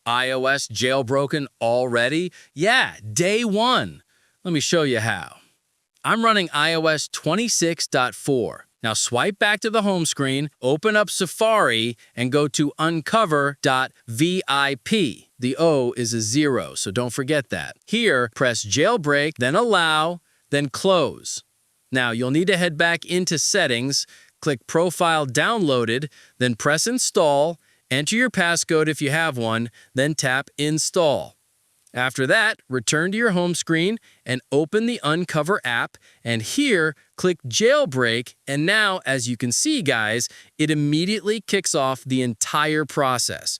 iOS jailbroken already? Yeah, day one. Let me show you how. I'm running iOS 26.4. Now swipe back to the home screen, open up Safari, and go to uncover.vip. The O is a 0, so don't forget that. Here, press Jailbreak, then Allow, then Close. Now you'll need to head back into Settings, click Profile Downloaded, then press Install, enter your passcode if you have one, then tap Install. After that, return to your home screen and open the Uncover app, and here, click Jailbreak, and now, as you can see, guys, it immediately kicks off the entire process.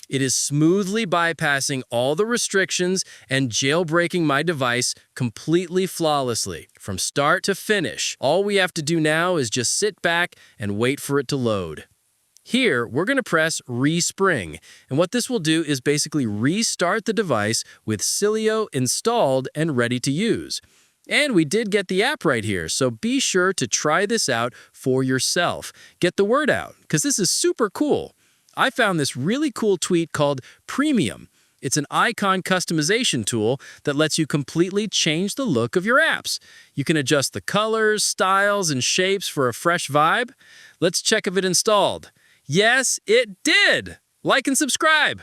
It is smoothly bypassing all the restrictions and jailbreaking my device completely flawlessly, from start to finish. All we have to do now is just sit back and wait for it to load. Here, we're going to press Respring, and what this will do is basically restart the device with Cydia installed and ready to use. And we did get the app right here, so be sure to try this out for yourself. Get the word out, because this is super cool. I found this really cool tweet called Premium. It's an icon customization tool that lets you completely change the look of your apps. You can adjust the colors, styles, and shapes for a fresh vibe. Let's check if it installed. Yes, it did! Like and subscribe!